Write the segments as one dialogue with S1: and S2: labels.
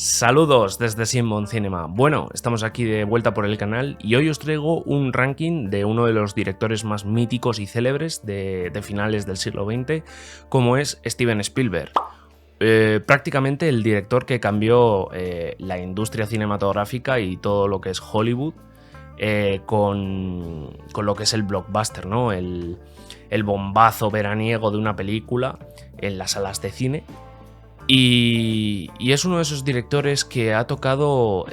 S1: Saludos desde Simon Cinema. Bueno, estamos aquí de vuelta por el canal y hoy os traigo un ranking de uno de los directores más míticos y célebres de finales del siglo XX, como es Steven Spielberg. Prácticamente el director que cambió la industria cinematográfica y todo lo que es Hollywood con lo que es el blockbuster, ¿no? El bombazo veraniego de una película en las salas de cine. Y es uno de esos directores que ha tocado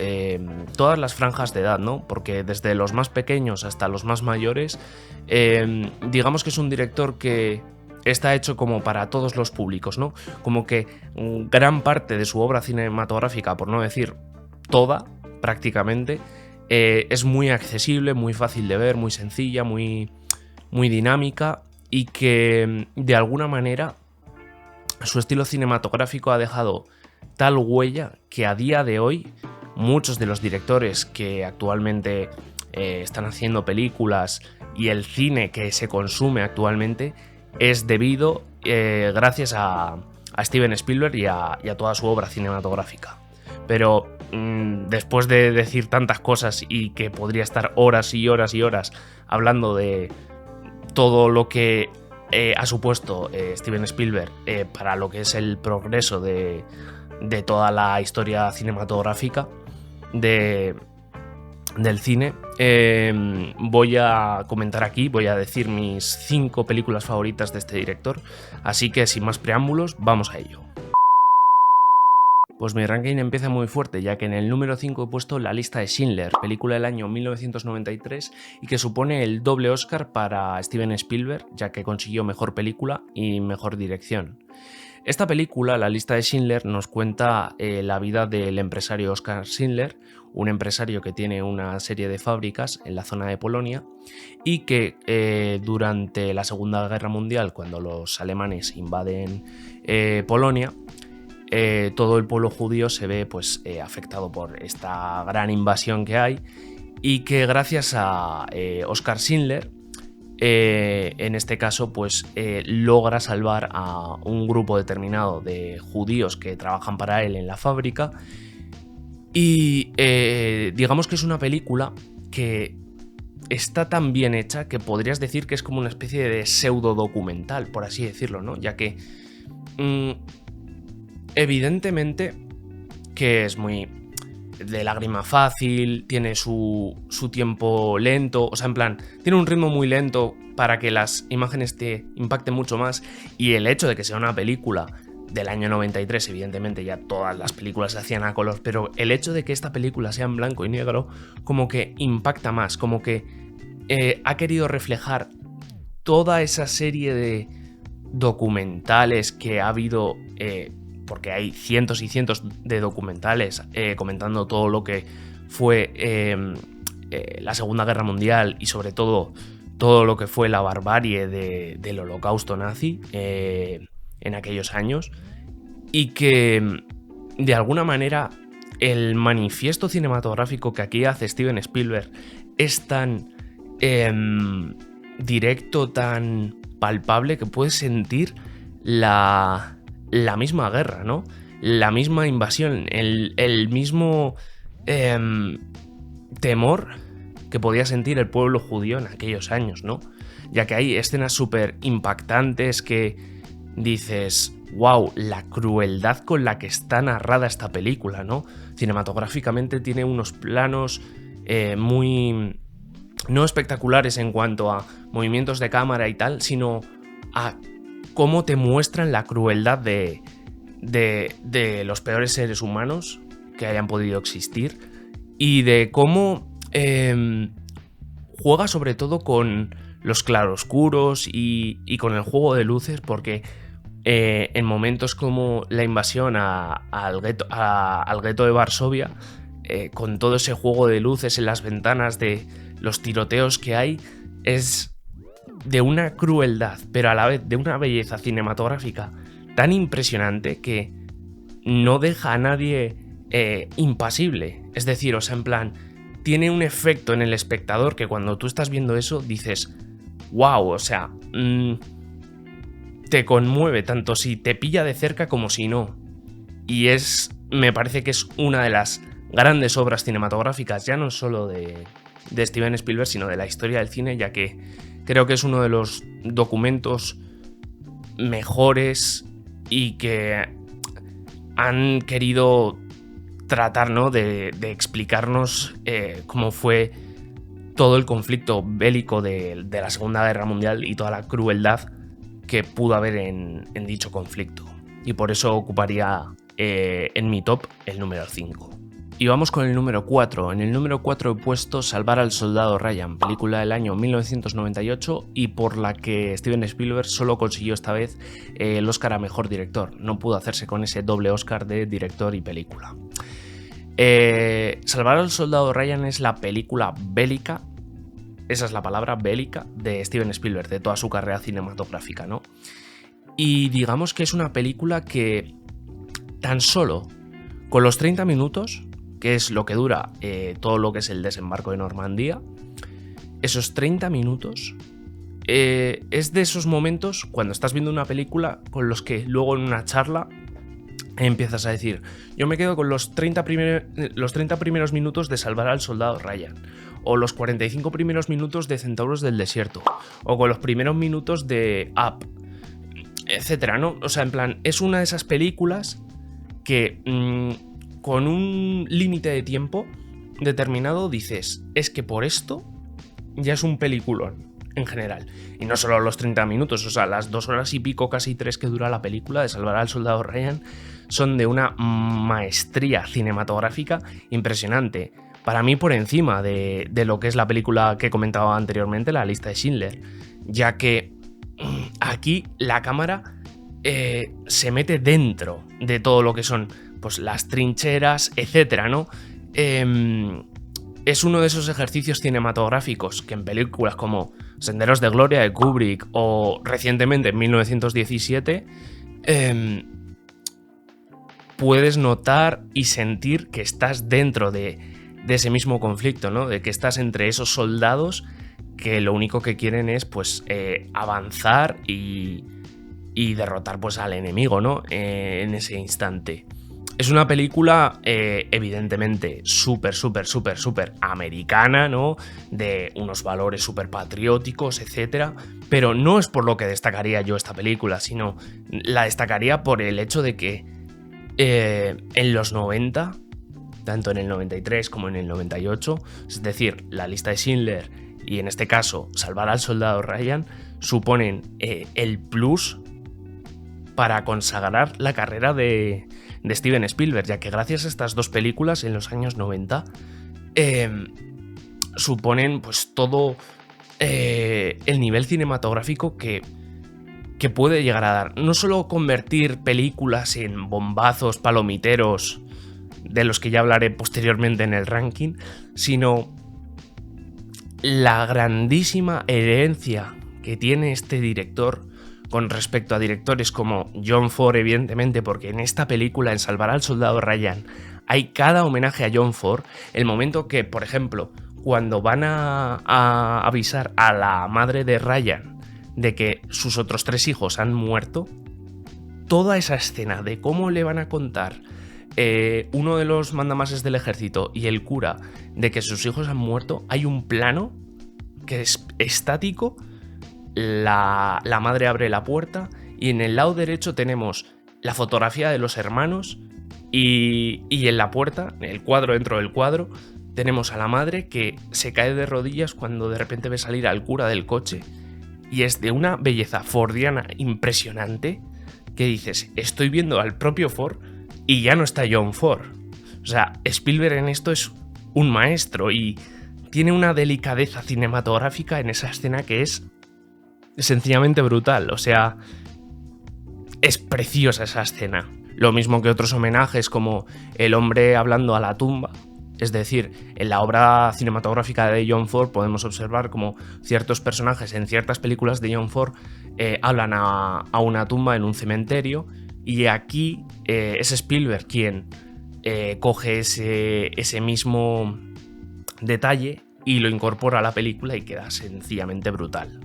S1: todas las franjas de edad, ¿no? Porque desde los más pequeños hasta los más mayores, digamos que es un director que está hecho como para todos los públicos, ¿no? Como que gran parte de su obra cinematográfica, por no decir toda, prácticamente, es muy accesible, muy fácil de ver, muy sencilla, muy dinámica y que de alguna manera su estilo cinematográfico ha dejado tal huella que a día de hoy muchos de los directores que actualmente están haciendo películas y el cine que se consume actualmente es debido gracias a Steven Spielberg y a toda su obra cinematográfica. Pero después de decir tantas cosas y que podría estar horas y horas y horas hablando de todo lo que ha supuesto Steven Spielberg para lo que es el progreso de toda la historia cinematográfica del cine, voy a comentar aquí, voy a decir mis 5 películas favoritas de este director, así que sin más preámbulos, vamos a ello. Pues mi ranking empieza muy fuerte, ya que en el número 5 he puesto La lista de Schindler, película del año 1993 y que supone el doble Oscar para Steven Spielberg, ya que consiguió mejor película y mejor dirección. Esta película, La lista de Schindler, nos cuenta la vida del empresario Oskar Schindler, un empresario que tiene una serie de fábricas en la zona de Polonia y que durante la Segunda Guerra Mundial, cuando los alemanes invaden Polonia, todo el pueblo judío se ve afectado por esta gran invasión que hay y que gracias a Oskar Schindler en este caso logra salvar a un grupo determinado de judíos que trabajan para él en la fábrica y digamos que es una película que está tan bien hecha que podrías decir que es como una especie de pseudo documental, por así decirlo, ¿no? Ya que evidentemente que es muy de lágrima fácil, tiene su tiempo lento, o sea, en plan, tiene un ritmo muy lento para que las imágenes te impacten mucho más y el hecho de que sea una película del año 93, evidentemente ya todas las películas se hacían a color, pero el hecho de que esta película sea en blanco y negro como que impacta más, como que ha querido reflejar toda esa serie de documentales que ha habido porque hay cientos y cientos de documentales comentando todo lo que fue la Segunda Guerra Mundial y sobre todo lo que fue la barbarie del holocausto nazi en aquellos años y que de alguna manera el manifiesto cinematográfico que aquí hace Steven Spielberg es tan directo, tan palpable que puedes sentir la misma guerra, ¿no? La misma invasión, el mismo temor que podía sentir el pueblo judío en aquellos años, ¿no? Ya que hay escenas súper impactantes que dices, wow, la crueldad con la que está narrada esta película, ¿no? Cinematográficamente tiene unos planos muy no espectaculares en cuanto a movimientos de cámara y tal, sino a cómo te muestran la crueldad de los peores seres humanos que hayan podido existir y de cómo juega sobre todo con los claroscuros y con el juego de luces, porque en momentos como la invasión al gueto de Varsovia, con todo ese juego de luces en las ventanas de los tiroteos que hay, es de una crueldad, pero a la vez de una belleza cinematográfica tan impresionante que no deja a nadie impasible. Es decir, o sea, en plan, tiene un efecto en el espectador que cuando tú estás viendo eso dices, wow, o sea, te conmueve tanto si te pilla de cerca como si no. Y es me parece que es una de las grandes obras cinematográficas, ya no solo de Steven Spielberg, sino de la historia del cine, ya que creo que es uno de los documentos mejores y que han querido tratar, ¿no?, de explicarnos cómo fue todo el conflicto bélico de la Segunda Guerra Mundial y toda la crueldad que pudo haber en dicho conflicto. Y por eso ocuparía en mi top el número 5. Y vamos con el número 4. En el número 4 he puesto Salvar al Soldado Ryan, película del año 1998 y por la que Steven Spielberg solo consiguió esta vez el Oscar a Mejor Director. No pudo hacerse con ese doble Oscar de director y película. Salvar al Soldado Ryan es la película bélica, esa es la palabra, bélica, de Steven Spielberg, de toda su carrera cinematográfica, ¿no? Y digamos que es una película que tan solo con los 30 minutos, que es lo que dura todo lo que es el desembarco de Normandía, esos 30 minutos es de esos momentos cuando estás viendo una película con los que luego en una charla empiezas a decir, yo me quedo con los 30 primeros minutos de Salvar al Soldado Ryan, o los 45 primeros minutos de Centauros del Desierto, o con los primeros minutos de Up, etcétera, ¿no? O sea, en plan, es una de esas películas que con un límite de tiempo determinado dices, es que por esto ya es un peliculón en general. Y no solo los 30 minutos, o sea, las 2 horas y pico, casi 3 que dura la película de Salvar al Soldado Ryan son de una maestría cinematográfica impresionante. Para mí por encima de lo que es la película que comentaba anteriormente, La lista de Schindler, ya que aquí la cámara se mete dentro de todo lo que son pues las trincheras, etcétera, ¿no? Es uno de esos ejercicios cinematográficos que en películas como Senderos de Gloria de Kubrick o recientemente en 1917 puedes notar y sentir que estás dentro de ese mismo conflicto, ¿no? De que estás entre esos soldados que lo único que quieren es pues avanzar y derrotar pues al enemigo, ¿no? En ese instante. Es una película evidentemente súper americana, ¿no? De unos valores súper patrióticos, etcétera. Pero no es por lo que destacaría yo esta película, sino la destacaría por el hecho de que en los 90, tanto en el 93 como en el 98, es decir, La lista de Schindler y en este caso Salvar al Soldado Ryan, suponen el plus para consagrar la carrera de Steven Spielberg, ya que gracias a estas dos películas en los años 90 suponen pues todo el nivel cinematográfico que puede llegar a dar. No solo convertir películas en bombazos palomiteros, de los que ya hablaré posteriormente en el ranking, sino la grandísima herencia que tiene este director con respecto a directores como John Ford, evidentemente, porque en esta película, en Salvar al Soldado Ryan, hay cada homenaje a John Ford. El momento que, por ejemplo, cuando van a avisar a la madre de Ryan de que sus otros 3 hijos han muerto, toda esa escena de cómo le van a contar uno de los mandamases del ejército y el cura de que sus hijos han muerto, hay un plano que es estático. La madre abre la puerta y en el lado derecho tenemos la fotografía de los hermanos y en la puerta, en el cuadro dentro del cuadro, tenemos a la madre que se cae de rodillas cuando de repente ve salir al cura del coche y es de una belleza fordiana impresionante que dices, estoy viendo al propio Ford y ya no está John Ford. O sea, Spielberg en esto es un maestro y tiene una delicadeza cinematográfica en esa escena que es sencillamente brutal. O sea, es preciosa esa escena. Lo mismo que otros homenajes como El hombre hablando a la tumba. Es decir, en la obra cinematográfica de John Ford podemos observar como ciertos personajes en ciertas películas de John Ford hablan a una tumba en un cementerio, y aquí es Spielberg quien coge ese mismo detalle y lo incorpora a la película y queda sencillamente brutal.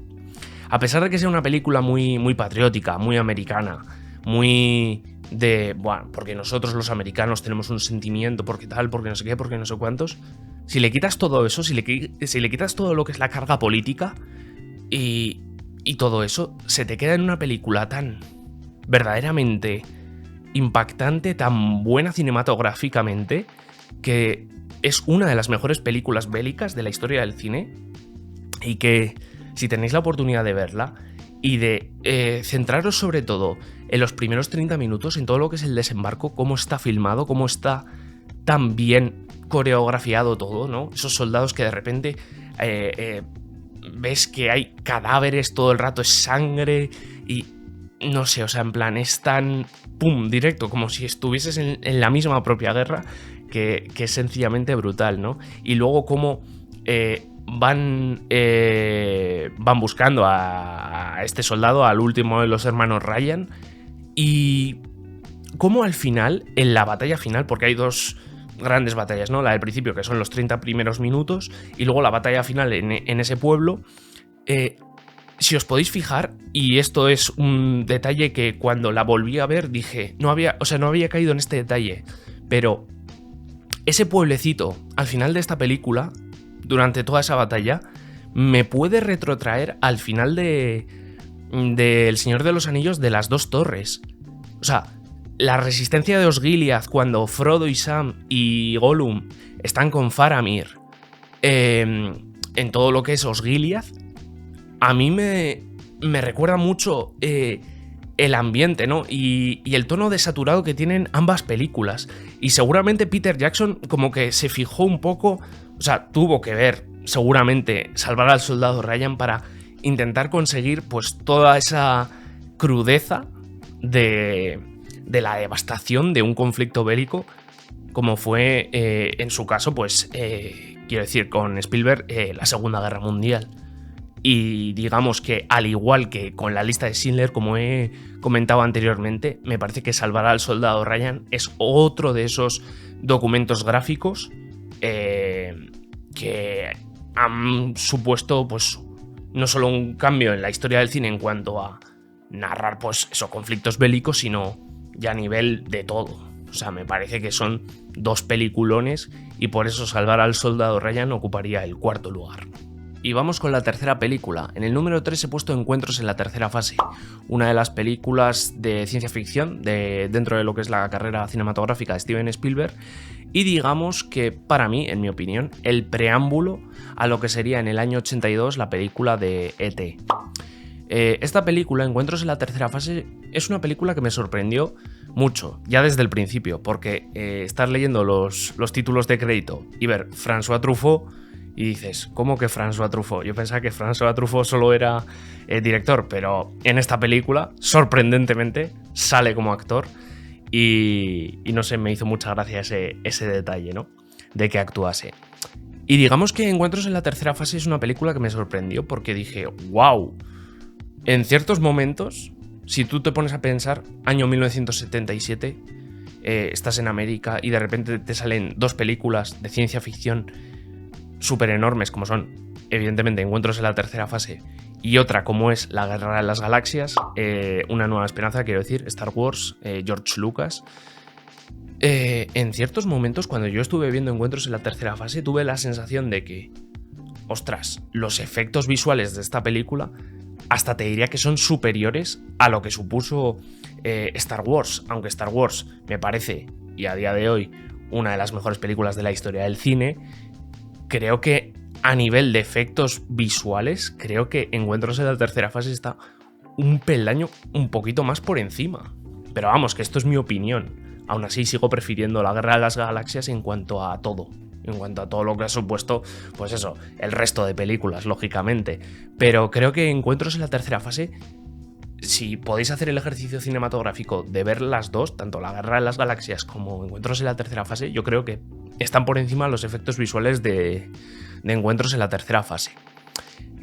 S1: A pesar de que sea una película muy, muy patriótica, muy americana, muy bueno, porque nosotros los americanos tenemos un sentimiento, porque tal, porque no sé qué, porque no sé cuántos. Si le quitas todo eso, si le quitas todo lo que es la carga política y todo eso, se te queda en una película tan verdaderamente impactante, tan buena cinematográficamente, que es una de las mejores películas bélicas de la historia del cine, y que si tenéis la oportunidad de verla y de centraros sobre todo en los primeros 30 minutos, en todo lo que es el desembarco, cómo está filmado, cómo está tan bien coreografiado todo, ¿no? Esos soldados que de repente ves que hay cadáveres todo el rato, es sangre y no sé, o sea, en plan, es tan pum, directo, como si estuvieses en la misma propia guerra, que es sencillamente brutal, ¿no? Y luego cómo van buscando a este soldado, al último de los hermanos Ryan, y cómo al final, en la batalla final, porque hay dos grandes batallas, ¿no? La del principio, que son los 30 primeros minutos, y luego la batalla final en ese pueblo. Si os podéis fijar, y esto es un detalle que cuando la volví a ver dije, no había caído en este detalle, pero ese pueblecito al final de esta película, durante toda esa batalla, me puede retrotraer al final de El Señor de los Anillos, de las dos torres. O sea, la resistencia de Osgiliath cuando Frodo y Sam y Gollum están con Faramir en todo lo que es Osgiliath, a mí me recuerda mucho el ambiente, ¿no? Y el tono desaturado que tienen ambas películas. Y seguramente Peter Jackson como que se fijó un poco, o sea, tuvo que ver seguramente Salvar al Soldado Ryan para intentar conseguir pues toda esa crudeza de la devastación de un conflicto bélico, como fue en su caso, pues quiero decir, con Spielberg, la Segunda Guerra Mundial. Y digamos que, al igual que con La Lista de Schindler, como he comentado anteriormente, me parece que Salvar al Soldado Ryan es otro de esos documentos gráficos que han supuesto pues no solo un cambio en la historia del cine en cuanto a narrar pues esos conflictos bélicos, sino ya a nivel de todo. O sea, me parece que son dos peliculones, y por eso Salvar al Soldado Ryan ocuparía el cuarto lugar. Y vamos con la tercera película. En el número 3 he puesto Encuentros en la tercera fase, una de las películas de ciencia ficción dentro de lo que es la carrera cinematográfica de Steven Spielberg, y digamos que para mí, en mi opinión, el preámbulo a lo que sería en el año 82 la película de E.T. Esta película, Encuentros en la tercera fase, es una película que me sorprendió mucho, ya desde el principio, porque estar leyendo los títulos de crédito y ver François Truffaut, y dices, ¿cómo que François Truffaut? Yo pensaba que François Truffaut solo era director, pero en esta película, sorprendentemente, sale como actor, y no sé, me hizo mucha gracia ese detalle, ¿no? De que actuase. Y digamos que Encuentros en la tercera fase es una película que me sorprendió, porque dije, wow, en ciertos momentos, si tú te pones a pensar, año 1977, estás en América y de repente te salen dos películas de ciencia ficción súper enormes, como son, evidentemente, Encuentros en la tercera fase, y otra como es La Guerra de las Galaxias, Una Nueva Esperanza, quiero decir, Star Wars, George Lucas. En ciertos momentos, cuando yo estuve viendo Encuentros en la tercera fase, tuve la sensación de que, ostras, los efectos visuales de esta película hasta te diría que son superiores a lo que supuso Star Wars, aunque Star Wars me parece, y a día de hoy, una de las mejores películas de la historia del cine. Creo que a nivel de efectos visuales, creo que Encuentros en la tercera fase está un peldaño un poquito más por encima. Pero vamos, que esto es mi opinión. Aún así sigo prefiriendo La Guerra de las Galaxias en cuanto a todo. En cuanto a todo lo que ha supuesto, pues eso, el resto de películas, lógicamente. Pero creo que Encuentros en la tercera fase, si podéis hacer el ejercicio cinematográfico de ver las dos, tanto La Guerra de las Galaxias como Encuentros en la tercera fase, yo creo que están por encima los efectos visuales de Encuentros en la tercera fase.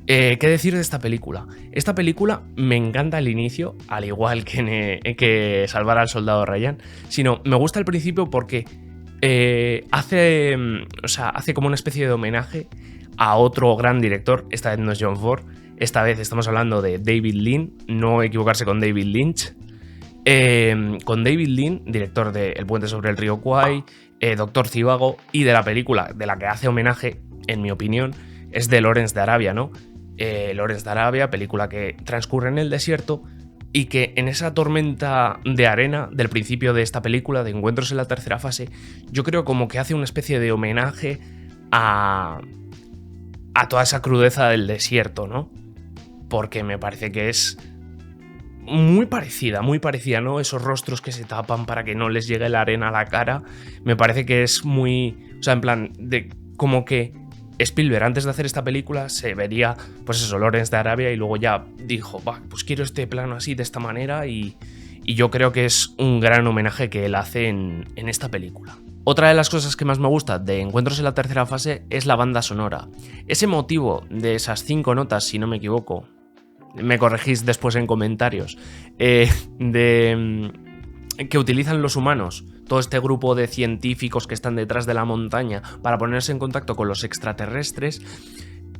S1: ¿Qué decir de esta película? Esta película me encanta al inicio, al igual que Salvar al Soldado Ryan, sino me gusta al principio porque hace como una especie de homenaje a otro gran director. Esta vez no es John Ford, esta vez estamos hablando de David Lean, no equivocarse con David Lynch. con David Lean, director de El puente sobre el río Kwai, Doctor Zhivago, y de la película de la que hace homenaje, en mi opinión, es de Lawrence de Arabia, ¿no? Lawrence de Arabia, película que transcurre en el desierto y que en esa tormenta de arena del principio de esta película, de Encuentros en la tercera fase, yo creo como que hace una especie de homenaje a toda esa crudeza del desierto, ¿no? Porque me parece que es muy parecida, ¿no? Esos rostros que se tapan para que no les llegue la arena a la cara, me parece que es muy... O sea, en plan, de como que Spielberg, antes de hacer esta película, se vería, pues eso, Lawrence de Arabia, y luego ya dijo, va, pues quiero este plano así, de esta manera, y yo creo que es un gran homenaje que él hace en esta película. Otra de las cosas que más me gusta de Encuentros en la tercera fase es la banda sonora. Ese motivo de esas 5 notas, si no me equivoco, me corregís después en comentarios, que utilizan los humanos, todo este grupo de científicos que están detrás de la montaña para ponerse en contacto con los extraterrestres,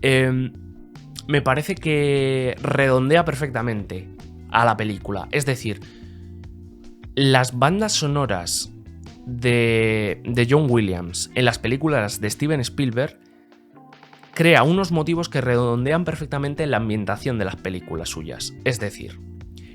S1: me parece que redondea perfectamente a la película. Es decir, las bandas sonoras de John Williams en las películas de Steven Spielberg crea unos motivos que redondean perfectamente la ambientación de las películas suyas. Es decir,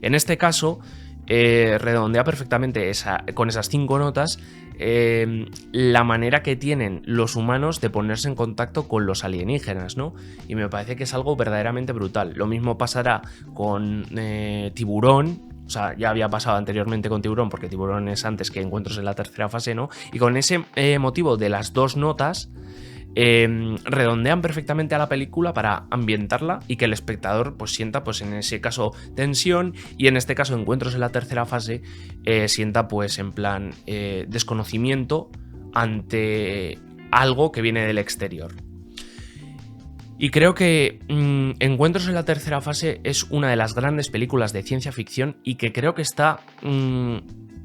S1: en este caso, redondea perfectamente con esas 5 notas la manera que tienen los humanos de ponerse en contacto con los alienígenas, ¿no? Y me parece que es algo verdaderamente brutal. Lo mismo pasará con Tiburón. O sea, ya había pasado anteriormente con Tiburón, porque Tiburón es antes que Encuentros en la tercera fase, ¿no? Y con ese motivo de las 2 notas, redondean perfectamente a la película para ambientarla y que el espectador pues sienta, pues en ese caso, tensión, y en este caso Encuentros en la tercera fase sienta pues en plan desconocimiento ante algo que viene del exterior. Y creo que Encuentros en la tercera fase es una de las grandes películas de ciencia ficción y que creo que está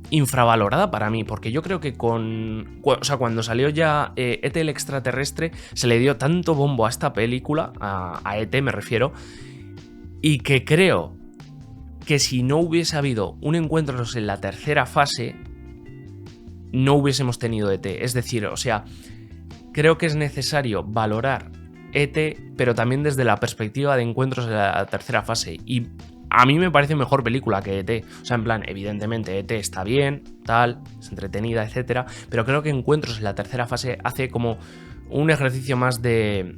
S1: infravalorada para mí, porque yo creo que cuando salió ya E.T. el extraterrestre, se le dio tanto bombo a esta película, a E.T. me refiero, y que creo que si no hubiese habido un Encuentros en la tercera fase, no hubiésemos tenido E.T. Es decir, o sea, creo que es necesario valorar E.T., pero también desde la perspectiva de Encuentros en la tercera fase, y a mí me parece mejor película que E.T. O sea, en plan, evidentemente E.T. está bien, tal, es entretenida, etcétera, pero creo que Encuentros en la tercera fase hace como un ejercicio más de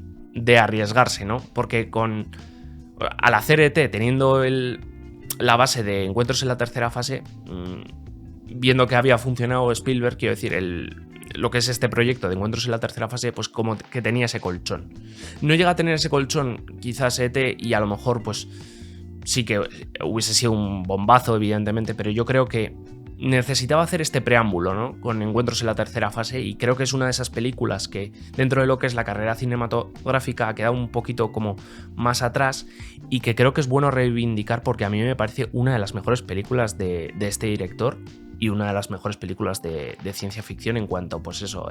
S1: arriesgarse, ¿no? Porque al hacer E.T., teniendo la base de Encuentros en la tercera fase, viendo que había funcionado Spielberg, quiero decir, lo que es este proyecto de Encuentros en la tercera fase, pues como que tenía ese colchón. No llega a tener ese colchón quizás E.T., y a lo mejor pues sí que hubiese sido un bombazo, evidentemente, pero yo creo que necesitaba hacer este preámbulo, ¿no? Con Encuentros en la tercera fase, y creo que es una de esas películas que dentro de lo que es la carrera cinematográfica ha quedado un poquito como más atrás, y que creo que es bueno reivindicar, porque a mí me parece una de las mejores películas de este director y una de las mejores películas de ciencia ficción en cuanto, pues eso,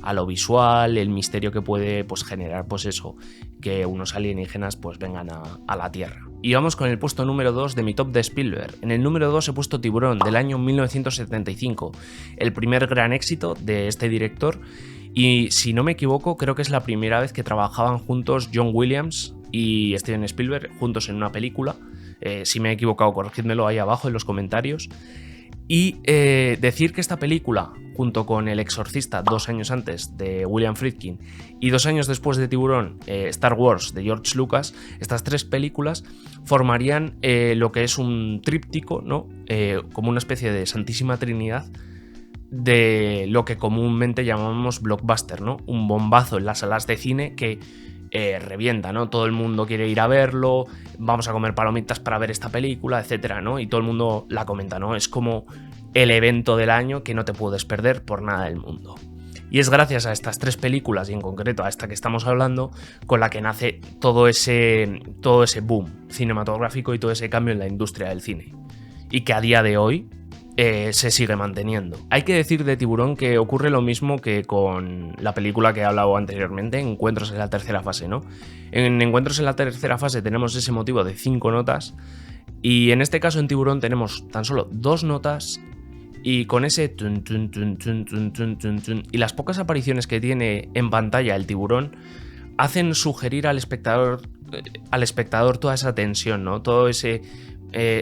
S1: a lo visual, el misterio que puede pues generar, pues eso, que unos alienígenas pues vengan a la Tierra. Y vamos con el puesto número 2 de mi top de Spielberg. En el número 2 he puesto Tiburón, del año 1975, el primer gran éxito de este director, y si no me equivoco, creo que es la primera vez que trabajaban juntos John Williams y Steven Spielberg juntos en una película. Si me he equivocado, corregidmelo ahí abajo en los comentarios. Y decir que esta película, junto con El Exorcista 2 años antes de William Friedkin y 2 años después de Tiburón, Star Wars de George Lucas, estas 3 películas formarían lo que es un tríptico, ¿no? Como una especie de Santísima Trinidad de lo que comúnmente llamamos blockbuster, ¿no? Un bombazo en las salas de cine que revienta, ¿no? Todo el mundo quiere ir a verlo, vamos a comer palomitas para ver esta película, etcétera, ¿no? Y todo el mundo la comenta, ¿no? Es como el evento del año que no te puedes perder por nada del mundo. Y es gracias a estas 3 películas, y en concreto a esta que estamos hablando, con la que nace todo ese boom cinematográfico y todo ese cambio en la industria del cine. Y que a día de hoy se sigue manteniendo. Hay que decir de Tiburón que ocurre lo mismo que con la película que he hablado anteriormente, Encuentros en la tercera fase, ¿no? En Encuentros en la tercera fase tenemos ese motivo de 5 notas, Y en este caso en Tiburón tenemos tan solo 2 notas y con ese tun, tun, tun, tun, tun, tun, tun, tun, y las pocas apariciones que tiene en pantalla el tiburón hacen sugerir al espectador toda esa tensión, ¿no? Todo ese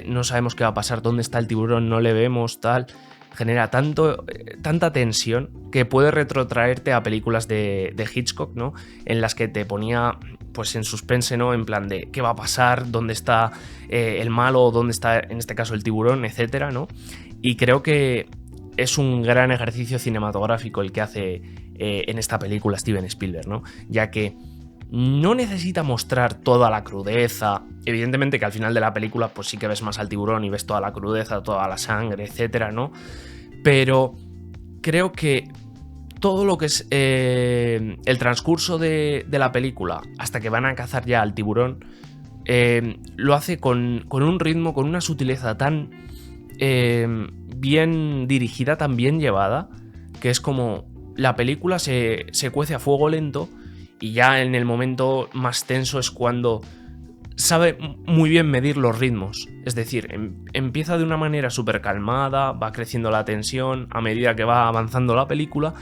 S1: no sabemos qué va a pasar, dónde está el tiburón, no le vemos, tal. Genera tanta tensión que puede retrotraerte a películas de Hitchcock, ¿no? En las que te ponía pues en suspense, ¿no? En plan de qué va a pasar, dónde está el malo, dónde está en este caso el tiburón, etcétera, ¿no? Y creo que es un gran ejercicio cinematográfico el que hace en esta película Steven Spielberg, ¿no? Ya que no necesita mostrar toda la crudeza. Evidentemente que al final de la película pues sí que ves más al tiburón y ves toda la crudeza, toda la sangre, etcétera, ¿no? Pero creo que todo lo que es el transcurso de la película hasta que van a cazar ya al tiburón lo hace con un ritmo, con una sutileza tan bien dirigida, tan bien llevada, que es como la película se cuece a fuego lento y ya en el momento más tenso es cuando sabe muy bien medir los ritmos. Es decir, empieza de una manera súper calmada, va creciendo la tensión a medida que va avanzando la película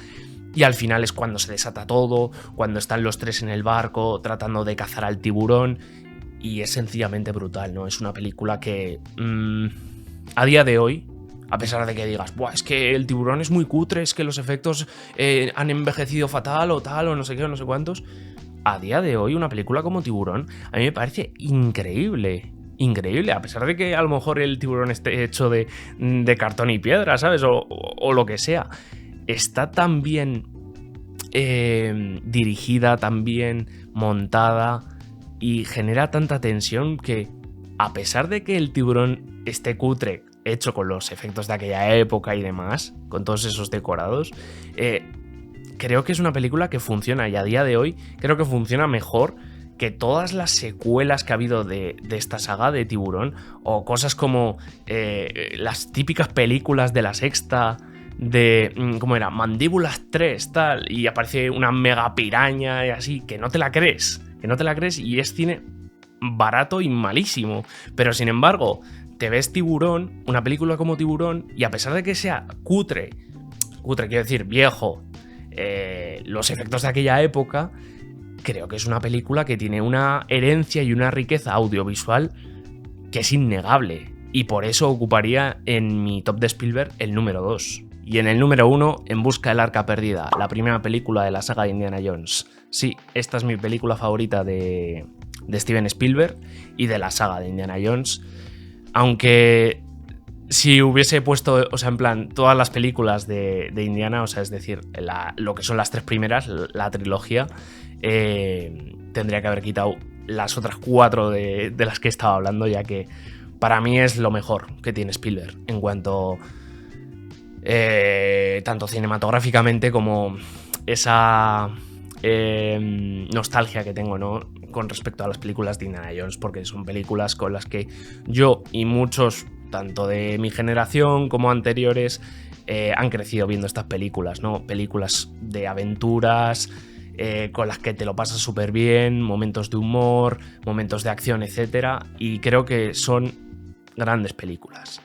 S1: y al final es cuando se desata todo, cuando están los 3 en el barco tratando de cazar al tiburón y es sencillamente brutal, ¿no? Es una película que a día de hoy, a pesar de que digas, buah, es que el tiburón es muy cutre, es que los efectos han envejecido fatal o tal o no sé qué o no sé cuántos. A día de hoy una película como Tiburón a mí me parece increíble. Increíble, a pesar de que a lo mejor el tiburón esté hecho de cartón y piedra, ¿sabes? O lo que sea. Está tan bien dirigida, tan bien montada y genera tanta tensión que a pesar de que el tiburón esté cutre, hecho con los efectos de aquella época y demás, con todos esos decorados, creo que es una película que funciona y a día de hoy creo que funciona mejor que todas las secuelas que ha habido de esta saga de Tiburón o cosas como las típicas películas de La Sexta de, ¿cómo era? Mandíbulas 3, tal, y aparece una mega piraña y así, que no te la crees y es cine barato y malísimo, pero sin embargo te ves Tiburón, una película como Tiburón, y a pesar de que sea cutre quiero decir viejo, los efectos de aquella época, creo que es una película que tiene una herencia y una riqueza audiovisual que es innegable y por eso ocuparía en mi top de Spielberg el número 2. Y en el número 1, En busca del arca perdida, la primera película de la saga de Indiana Jones. Sí, esta es mi película favorita de Steven Spielberg y de la saga de Indiana Jones, aunque si hubiese puesto, o sea, en plan, todas las películas de Indiana, o sea, es decir, lo que son las 3 primeras, la trilogía, tendría que haber quitado las otras 4 de las que he estado hablando, ya que para mí es lo mejor que tiene Spielberg en cuanto tanto cinematográficamente como esa nostalgia que tengo, ¿no?, con respecto a las películas de Indiana Jones, porque son películas con las que yo y muchos, tanto de mi generación como anteriores, han crecido viendo estas películas, ¿no? Películas de aventuras, con las que te lo pasas súper bien, momentos de humor, momentos de acción, etc. Y creo que son grandes películas.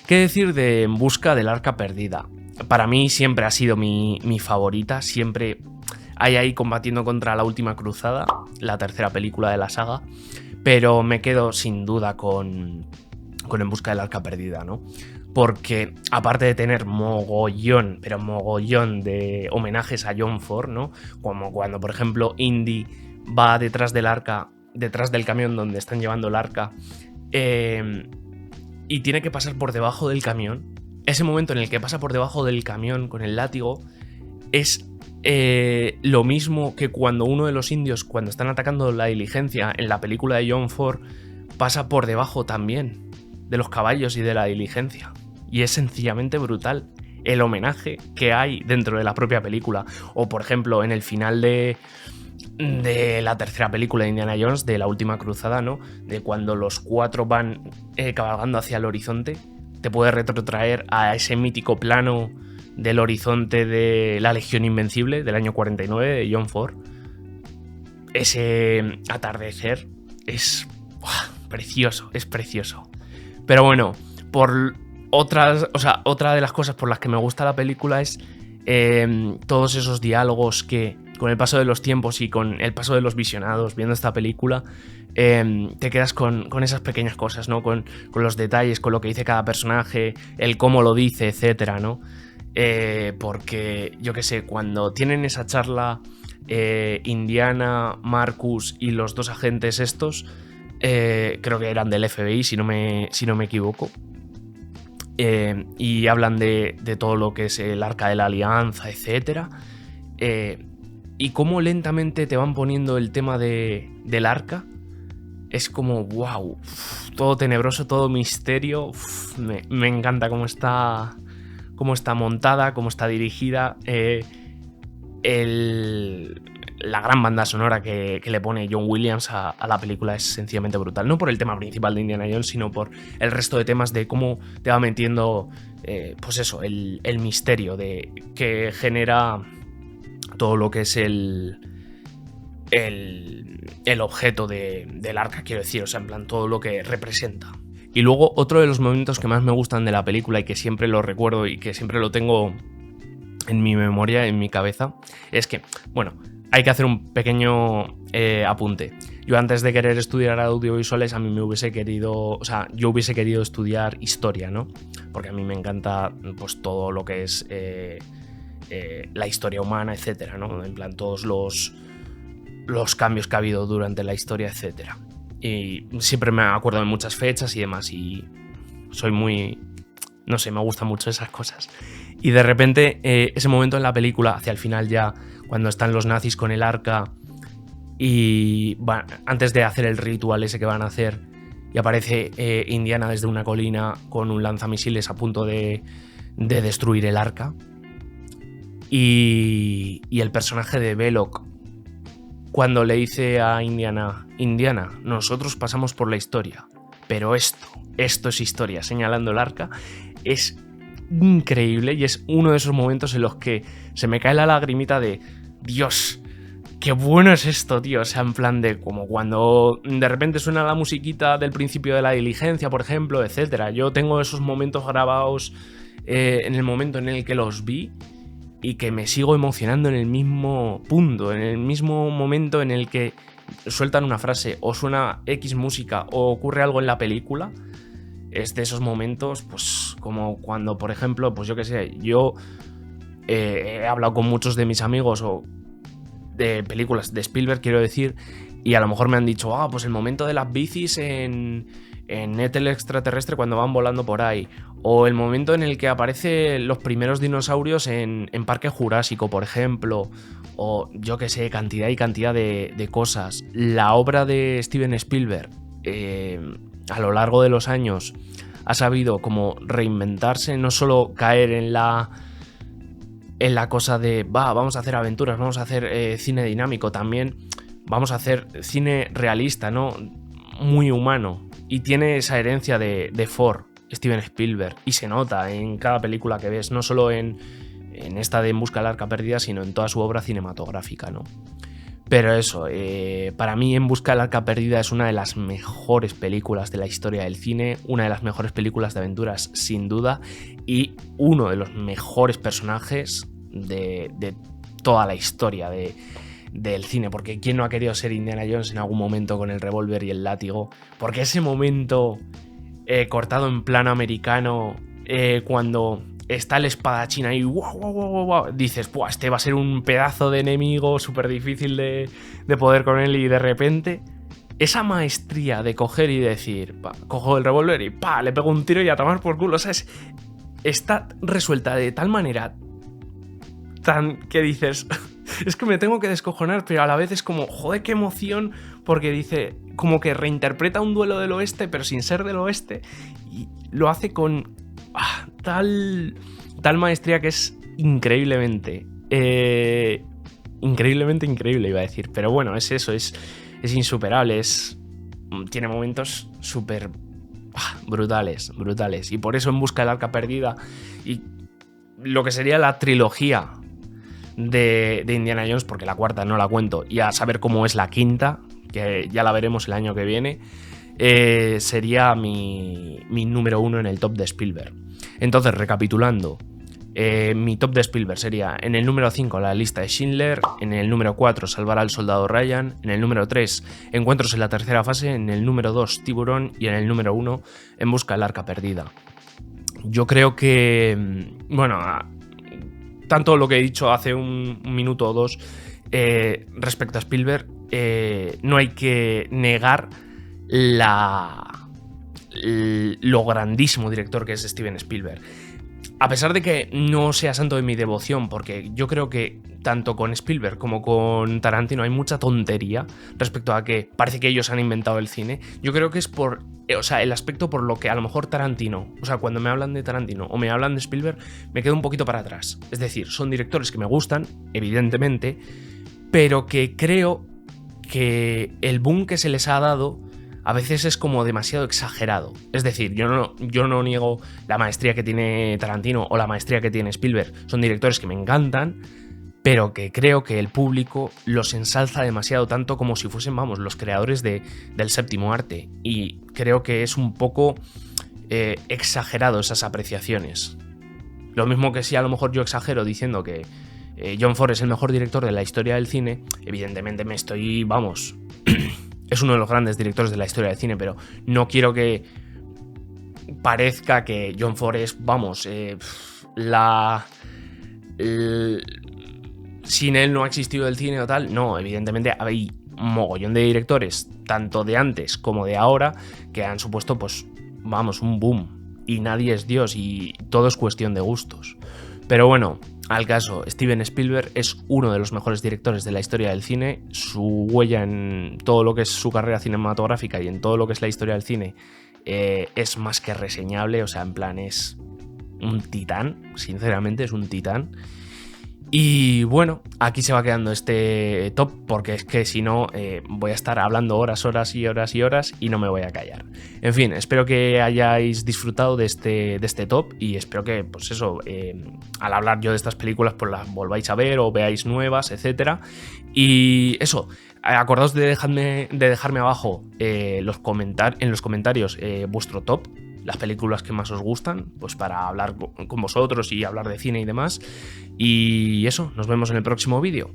S1: ¿Qué decir de En busca del arca perdida? Para mí siempre ha sido mi favorita, siempre hay ahí combatiendo contra la última cruzada, la tercera película de la saga, pero me quedo sin duda con En busca del arca perdida, ¿no? Porque aparte de tener mogollón, pero mogollón de homenajes a John Ford, ¿no? Como cuando, por ejemplo, Indy va detrás del arca, detrás del camión donde están llevando el arca, y tiene que pasar por debajo del camión. Ese momento en el que pasa por debajo del camión con el látigo es lo mismo que cuando uno de los indios, cuando están atacando la diligencia en la película de John Ford, pasa por debajo también de los caballos y de la diligencia. Y es sencillamente brutal el homenaje que hay dentro de la propia película. O por ejemplo en el final de la tercera película de Indiana Jones, de la última cruzada, ¿no? De cuando los 4 van cabalgando hacia el horizonte, te puede retrotraer a ese mítico plano del horizonte de La Legión Invencible del año 49 de John Ford. Ese atardecer es precioso, es precioso. Pero bueno, otra de las cosas por las que me gusta la película es todos esos diálogos que con el paso de los tiempos y con el paso de los visionados viendo esta película, te quedas con esas pequeñas cosas, ¿no? Con los detalles, con lo que dice cada personaje, el cómo lo dice, etcétera, ¿no? Porque, yo qué sé, cuando tienen esa charla Indiana, Marcus y los dos agentes estos, creo que eran del FBI, si no me equivoco, y hablan de todo lo que es el Arca de la Alianza, etcétera, y cómo lentamente te van poniendo el tema del Arca. Es como, wow, todo tenebroso, todo misterio. Me encanta cómo está montada, cómo está dirigida. La gran banda sonora que le pone John Williams a la película es sencillamente brutal. No por el tema principal de Indiana Jones, sino por el resto de temas de cómo te va metiendo, pues eso, el misterio que genera todo lo que es el objeto del arca, quiero decir, o sea, en plan, todo lo que representa. Y luego, otro de los momentos que más me gustan de la película y que siempre lo recuerdo y que siempre lo tengo en mi memoria, en mi cabeza, es que, bueno, hay que hacer un pequeño apunte. Yo antes de querer estudiar audiovisuales, a mí yo hubiese querido estudiar historia, ¿no? Porque a mí me encanta, pues, todo lo que es la historia humana, etcétera, ¿no? En plan, todos los cambios que ha habido durante la historia, etcétera. Y siempre me acuerdo de muchas fechas y demás, y soy muy... no sé, me gustan mucho esas cosas. Y de repente, ese momento en la película, hacia el final ya, cuando están los nazis con el arca y antes de hacer el ritual ese que van a hacer, y aparece Indiana desde una colina con un lanzamisiles a punto de destruir el arca, y el personaje de Belloq, cuando le dice a Indiana, nosotros pasamos por la historia, pero esto es historia, señalando el arca, es increíble y es uno de esos momentos en los que se me cae la lagrimita de Dios, qué bueno es esto, tío. O sea, en plan de como cuando de repente suena la musiquita del principio de La Diligencia, por ejemplo, etcétera. Yo tengo esos momentos grabados en el momento en el que los vi y que me sigo emocionando en el mismo punto, en el mismo momento en el que sueltan una frase o suena X música o ocurre algo en la película. Es de esos momentos, pues como cuando, por ejemplo, pues yo qué sé, yo he hablado con muchos de mis amigos o de películas de Spielberg, quiero decir, y a lo mejor me han dicho, pues el momento de las bicis en Ethel extraterrestre cuando van volando por ahí, o el momento en el que aparecen los primeros dinosaurios en Parque Jurásico, por ejemplo, o yo qué sé, cantidad y cantidad de cosas. La obra de Steven Spielberg, a lo largo de los años, ha sabido como reinventarse, no solo caer en la cosa de vamos a hacer aventuras, vamos a hacer cine dinámico, también vamos a hacer cine realista, ¿no? Muy humano. Y tiene esa herencia de Ford, Steven Spielberg, y se nota en cada película que ves, no solo en esta de En busca del arca perdida, sino en toda su obra cinematográfica, ¿no? Pero eso, para mí En busca del arca perdida es una de las mejores películas de la historia del cine, una de las mejores películas de aventuras sin duda, y uno de los mejores personajes de toda la historia del cine, porque ¿quién no ha querido ser Indiana Jones en algún momento con el revólver y el látigo? Porque ese momento cortado en plano americano, cuando está el espadachín ahí, wow, dices, este va a ser un pedazo de enemigo súper difícil de poder con él, y de repente esa maestría de coger y decir, cojo el revólver y le pego un tiro y a tomar por culo, o sea, está resuelta de tal manera que dices, es que me tengo que descojonar, pero a la vez es como, joder, qué emoción, porque dice, como que reinterpreta un duelo del oeste, pero sin ser del oeste, y lo hace con tal maestría que es increíblemente increíble, iba a decir, pero bueno, es eso, es insuperable, tiene momentos súper brutales, y por eso En busca del arca perdida y lo que sería la trilogía de Indiana Jones, porque la cuarta no la cuento, y a saber cómo es la quinta, que ya la veremos el año que viene, sería mi número 1 en el top de Spielberg. Entonces, recapitulando, mi top de Spielberg sería: en el número 5, La lista de Schindler; en el número 4, Salvar al soldado Ryan; en el número 3, Encuentros en la tercera fase; en el número 2, Tiburón; y en el número 1, En busca del arca perdida. Yo creo que, bueno, tanto lo que he dicho hace un minuto o dos respecto a Spielberg, no hay que negar lo grandísimo director que es Steven Spielberg. A pesar de que no sea santo de mi devoción, porque yo creo que tanto con Spielberg como con Tarantino hay mucha tontería respecto a que parece que ellos han inventado el cine. Yo creo que es por, o sea, el aspecto por lo que a lo mejor Tarantino, o sea, cuando me hablan de Tarantino o me hablan de Spielberg, me quedo un poquito para atrás. Es decir, son directores que me gustan, evidentemente, pero que creo que el boom que se les ha dado a veces es como demasiado exagerado. Es decir, yo no niego la maestría que tiene Tarantino o la maestría que tiene Spielberg. Son directores que me encantan, pero que creo que el público los ensalza demasiado, tanto como si fuesen, vamos, los creadores del séptimo arte. Y creo que es un poco exagerado esas apreciaciones. Lo mismo que si a lo mejor yo exagero diciendo que John Ford es el mejor director de la historia del cine, evidentemente me estoy, vamos... Es uno de los grandes directores de la historia del cine, pero no quiero que parezca que John Ford es, vamos, sin él no ha existido el cine o tal. No, evidentemente hay un mogollón de directores, tanto de antes como de ahora, que han supuesto, pues, vamos, un boom. Y nadie es Dios y todo es cuestión de gustos. Pero bueno, al caso, Steven Spielberg es uno de los mejores directores de la historia del cine. Su huella en todo lo que es su carrera cinematográfica y en todo lo que es la historia del cine es más que reseñable. O sea, en plan, es un titán, sinceramente es un titán. Y bueno, aquí se va quedando este top, porque es que si no voy a estar hablando horas y no me voy a callar. En fin, espero que hayáis disfrutado de este top y espero que, pues eso, al hablar yo de estas películas, pues las volváis a ver o veáis nuevas, etcétera. Y eso, acordaos de dejarme abajo en los comentarios vuestro top, las películas que más os gustan, pues para hablar con vosotros y hablar de cine y demás. Y eso, nos vemos en el próximo vídeo.